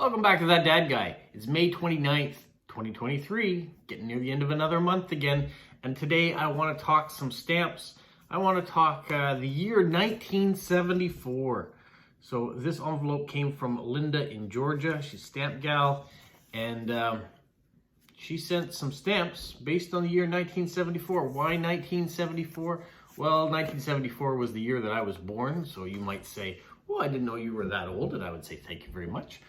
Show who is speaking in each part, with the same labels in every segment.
Speaker 1: Welcome back to That Dad Guy. It's May 29th, 2023, getting near the end of another month again. And today I want to talk some stamps. I want to talk the year 1974. So this envelope came from Linda in Georgia. She's a stamp gal. And she sent some stamps based on the year 1974. Why 1974? Well, 1974 was the year that I was born. So you might say, well, I didn't know you were that old, and I would say, thank you very much.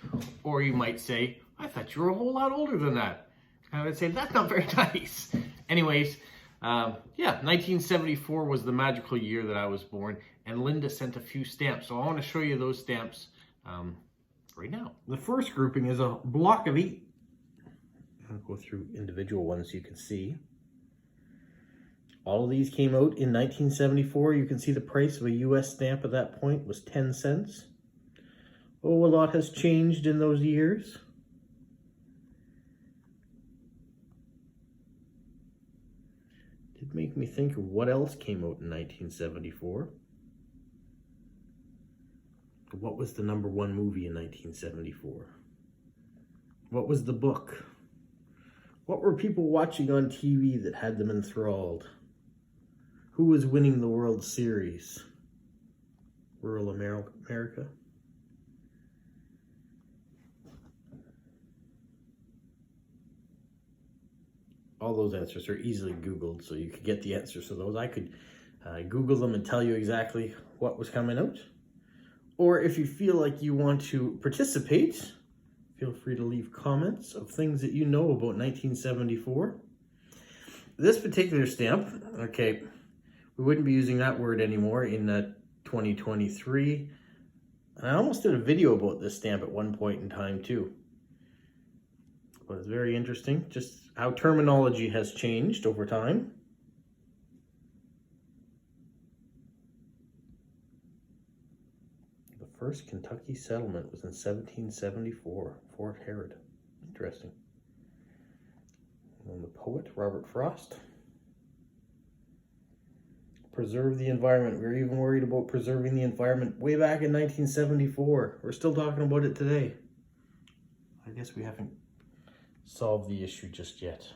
Speaker 1: Or you might say, I thought you were a whole lot older than that. I would say, that's not very nice. Anyways, 1974 was the magical year that I was born, and Linda sent a few stamps. So I want to show you those stamps right now. The first grouping is a block of 8. I'll go through individual ones so you can see. All of these came out in 1974. You can see the price of a US stamp at that point was 10 cents. Oh, a lot has changed in those years. Did make me think of what else came out in 1974. What was the #1 movie in 1974? What was the book? What were people watching on TV that had them enthralled? Who was winning the World Series? Rural America? All those answers are easily Googled, so you could get the answers to those. I could Google them and tell you exactly what was coming out. Or if you feel like you want to participate, feel free to leave comments of things that you know about 1974. This particular stamp, okay, we wouldn't be using that word anymore in 2023. I almost did a video about this stamp at one point in time too. But it's very interesting, just how terminology has changed over time. The first Kentucky settlement was in 1774, Fort Herod. Interesting. And the poet, Robert Frost. Preserve the environment. We were even worried about preserving the environment way back in 1974. We're still talking about it today. I guess we haven't solved the issue just yet.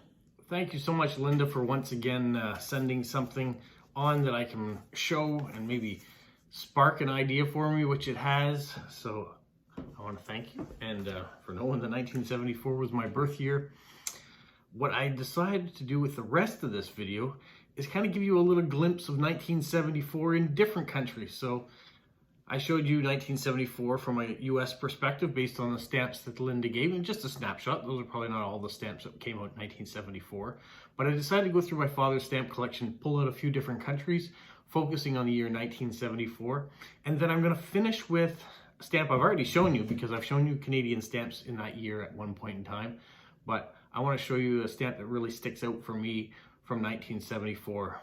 Speaker 1: Thank you so much, Linda, for once again sending something on that I can show and maybe spark an idea for me, which it has. So I want to thank you, and for knowing that 1974 was my birth year. What I decided to do with the rest of this video is kind of give you a little glimpse of 1974 in different countries. So I showed you 1974 from a US perspective based on the stamps that Linda gave me, just a snapshot. Those are probably not all the stamps that came out in 1974. But I decided to go through my father's stamp collection, pull out a few different countries, focusing on the year 1974. And then I'm going to finish with a stamp I've already shown you, because I've shown you Canadian stamps in that year at one point in time. But I want to show you a stamp that really sticks out for me from 1974.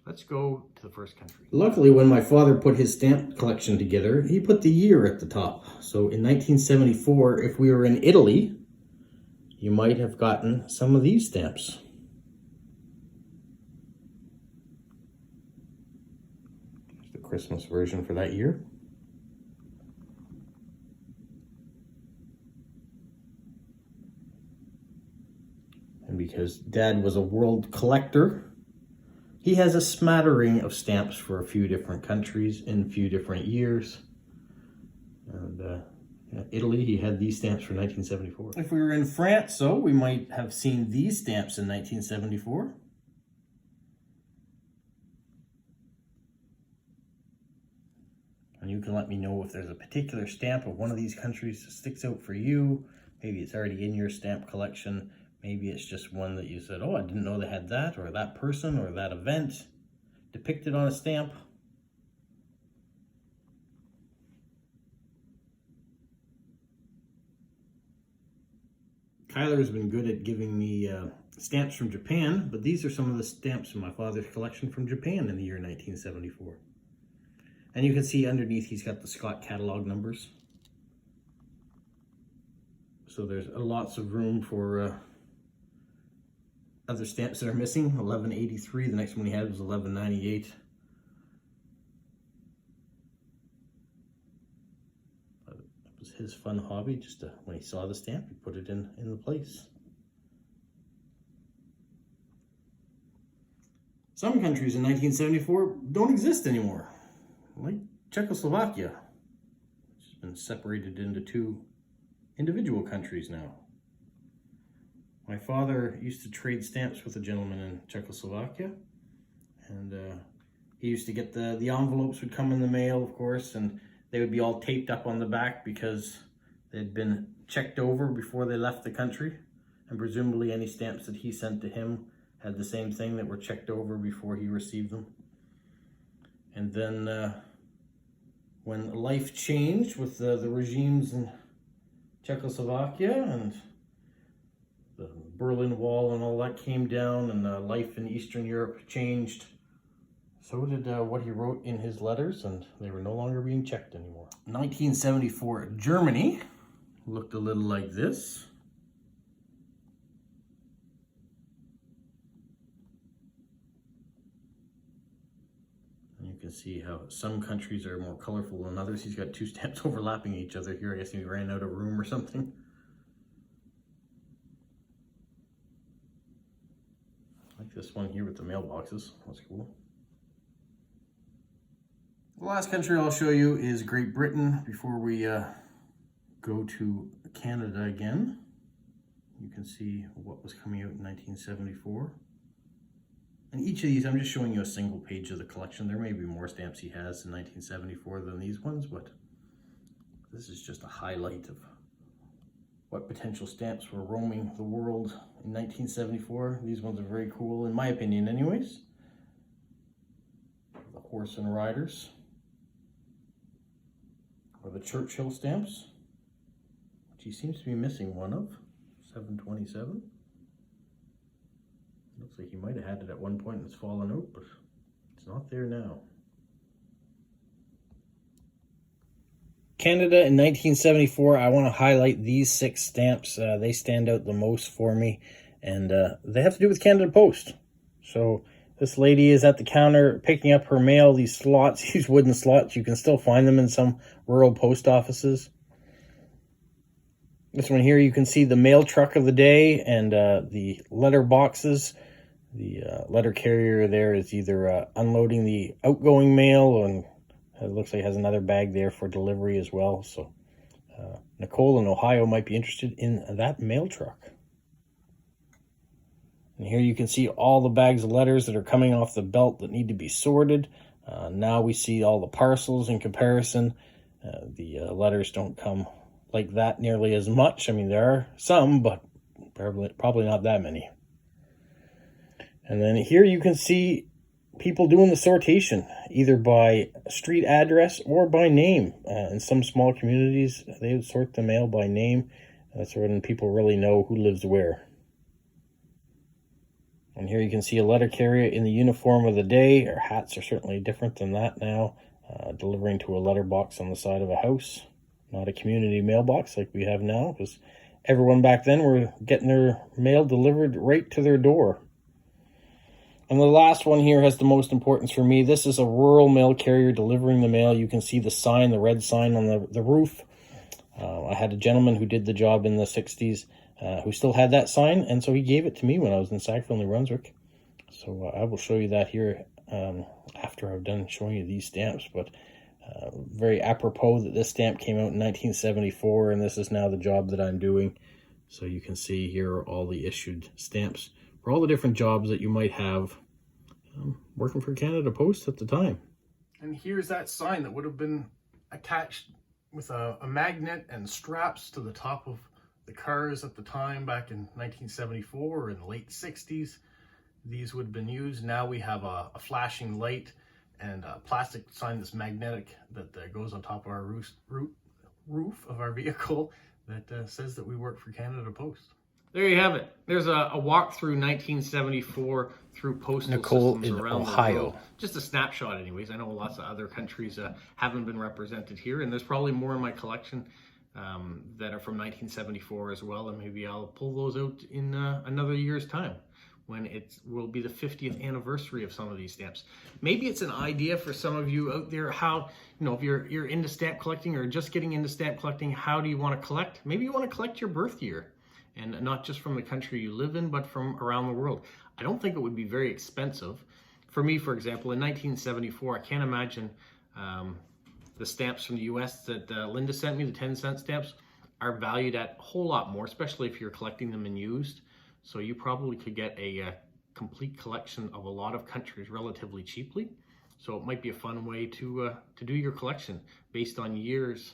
Speaker 1: Let's go to the first country. Luckily, when my father put his stamp collection together, he put the year at the top. So in 1974, if we were in Italy, you might have gotten some of these stamps. There's the Christmas version for that year. And because Dad was a world collector, he has a smattering of stamps for a few different countries in a few different years. And Italy, he had these stamps for 1974. If we were in France, so we might have seen these stamps in 1974. And you can let me know if there's a particular stamp of one of these countries that sticks out for you. Maybe it's already in your stamp collection. Maybe it's just one that you said, oh, I didn't know they had that, or that person, or that event depicted on a stamp. Kyler has been good at giving me stamps from Japan, but these are some of the stamps in my father's collection from Japan in the year 1974. And you can see underneath he's got the Scott catalog numbers. So there's lots of room for other stamps that are missing. 1183, the next one he had was 1198. That was his fun hobby. Just when he saw the stamp, he put it in the place. Some countries in 1974 don't exist anymore, like Czechoslovakia, which has been separated into two individual countries now. My father used to trade stamps with a gentleman in Czechoslovakia, and he used to get the envelopes would come in the mail, of course, and they would be all taped up on the back because they'd been checked over before they left the country, and presumably any stamps that he sent to him had the same thing, that were checked over before he received them. And then when life changed with the regimes in Czechoslovakia and the Berlin Wall and all that came down, and life in Eastern Europe changed, so did what he wrote in his letters, and they were no longer being checked anymore. 1974, Germany looked a little like this. And you can see how some countries are more colorful than others. He's got two stamps overlapping each other here. I guess he ran out of room or something. I like this one here with the mailboxes. That's cool. The last country I'll show you is Great Britain before we go to Canada again. You can see what was coming out in 1974. And each of these, I'm just showing you a single page of the collection. There may be more stamps he has in 1974 than these ones, but this is just a highlight of what potential stamps were roaming the world in 1974. These ones are very cool, in my opinion anyways. The horse and riders, or the Churchill stamps, which he seems to be missing one of, 727. Looks like he might have had it at one point and it's fallen out, but it's not there now. Canada in 1974, I want to highlight these 6 stamps. They stand out the most for me, and they have to do with Canada Post. So this lady is at the counter picking up her mail. These slots, these wooden slots, you can still find them in some rural post offices. This one here, you can see the mail truck of the day and the letter boxes. The letter carrier there is either unloading the outgoing mail, and it looks like it has another bag there for delivery as well. So Nicole in Ohio might be interested in that mail truck. And here you can see all the bags of letters that are coming off the belt that need to be sorted. Now we see all the parcels in comparison. The letters don't come like that nearly as much. I mean, there are some, but probably not that many. And then here you can see people doing the sortation, either by street address or by name. In some small communities, they would sort the mail by name. That's when people really know who lives where. And here you can see a letter carrier in the uniform of the day. Our hats are certainly different than that now. Delivering to a letterbox on the side of a house. Not a community mailbox like we have now, because everyone back then were getting their mail delivered right to their door. And the last one here has the most importance for me. This is a rural mail carrier delivering the mail. You can see the sign, the red sign on the roof. I had a gentleman who did the job in the 60s who still had that sign, and so he gave it to me when I was in Sackville, New Brunswick. So I will show you that here after I've done showing you these stamps. But very apropos that this stamp came out in 1974, and this is now the job that I'm doing. So you can see here are all the issued stamps for all the different jobs that you might have working for Canada Post at the time. And here's that sign that would have been attached with a magnet and straps to the top of the cars at the time back in 1974 or in the late 60s. These would have been used. Now we have a flashing light and a plastic sign that's magnetic that goes on top of our roof of our vehicle that says that we work for Canada Post. There you have it. There's a walk through 1974 through postal
Speaker 2: Nicole
Speaker 1: systems
Speaker 2: in
Speaker 1: around
Speaker 2: Ohio.
Speaker 1: the world. Just a snapshot anyways. I know lots of other countries haven't been represented here, and there's probably more in my collection that are from 1974 as well, and maybe I'll pull those out in another year's time. when it will be the 50th anniversary of some of these stamps. Maybe it's an idea for some of you out there how, if you're into stamp collecting or just getting into stamp collecting, how do you want to collect? Maybe you want to collect your birth year, and not just from the country you live in, but from around the world. I don't think it would be very expensive. For me, for example, in 1974, I can't imagine the stamps from the US that Linda sent me, the 10-cent stamps, are valued at a whole lot more, especially if you're collecting them in used. So you probably could get a complete collection of a lot of countries relatively cheaply. So it might be a fun way to do your collection based on years,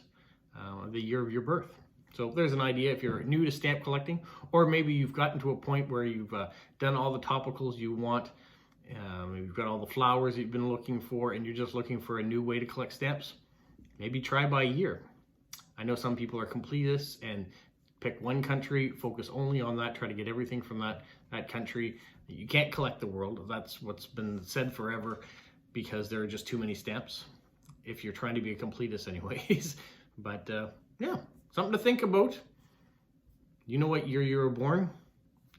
Speaker 1: the year of your birth. So there's an idea if you're new to stamp collecting, or maybe you've gotten to a point where you've done all the topicals you want, you've got all the flowers you've been looking for, and you're just looking for a new way to collect stamps. Maybe try by year. I know some people are completists and pick one country, focus only on that, try to get everything from that country. You can't collect the world. That's what's been said forever, because there are just too many stamps, if you're trying to be a completist anyways. But yeah, something to think about. You know what year you were born?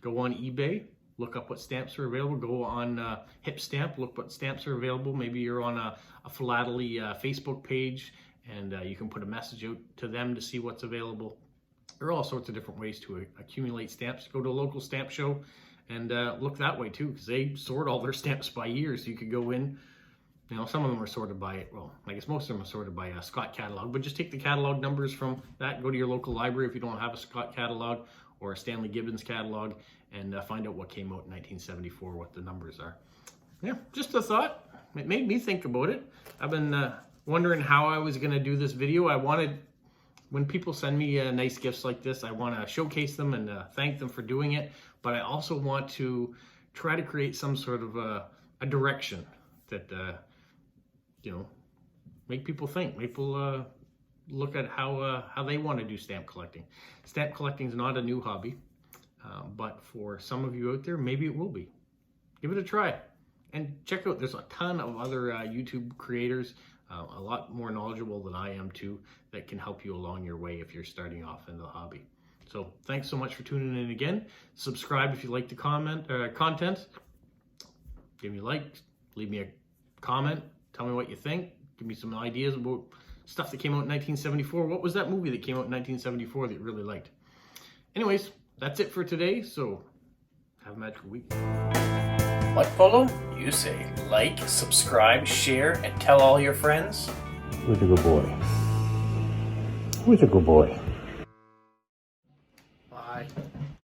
Speaker 1: Go on eBay, look up what stamps are available. Go on Hip Stamp, look what stamps are available. Maybe you're on a philately Facebook page, and you can put a message out to them to see what's available. There are all sorts of different ways to accumulate stamps. Go to a local stamp show and look that way too, because they sort all their stamps by year. So you could go in, some of them are sorted by, well, I guess most of them are sorted by a Scott catalog, but just take the catalog numbers from that, go to your local library if you don't have a Scott catalog or a Stanley Gibbons catalog, and find out what came out in 1974, what the numbers are. Yeah, just a thought. It made me think about it. I've been wondering how I was going to do this video. When people send me nice gifts like this, I want to showcase them and thank them for doing it. But I also want to try to create some sort of a direction that, make people think. Make people look at how they want to do stamp collecting. Stamp collecting is not a new hobby, but for some of you out there, maybe it will be. Give it a try. And check out, there's a ton of other YouTube creators, a lot more knowledgeable than I am too, that can help you along your way if you're starting off in the hobby. So thanks so much for tuning in again. Subscribe if you like the content. Give me a like, leave me a comment, tell me what you think. Give me some ideas about stuff that came out in 1974. What was that movie that came out in 1974 that you really liked? Anyways, that's it for today, so have a magical week. What, Polo? You say like, subscribe, share, and tell all your friends. Who's a good boy? Who's a good boy? Bye.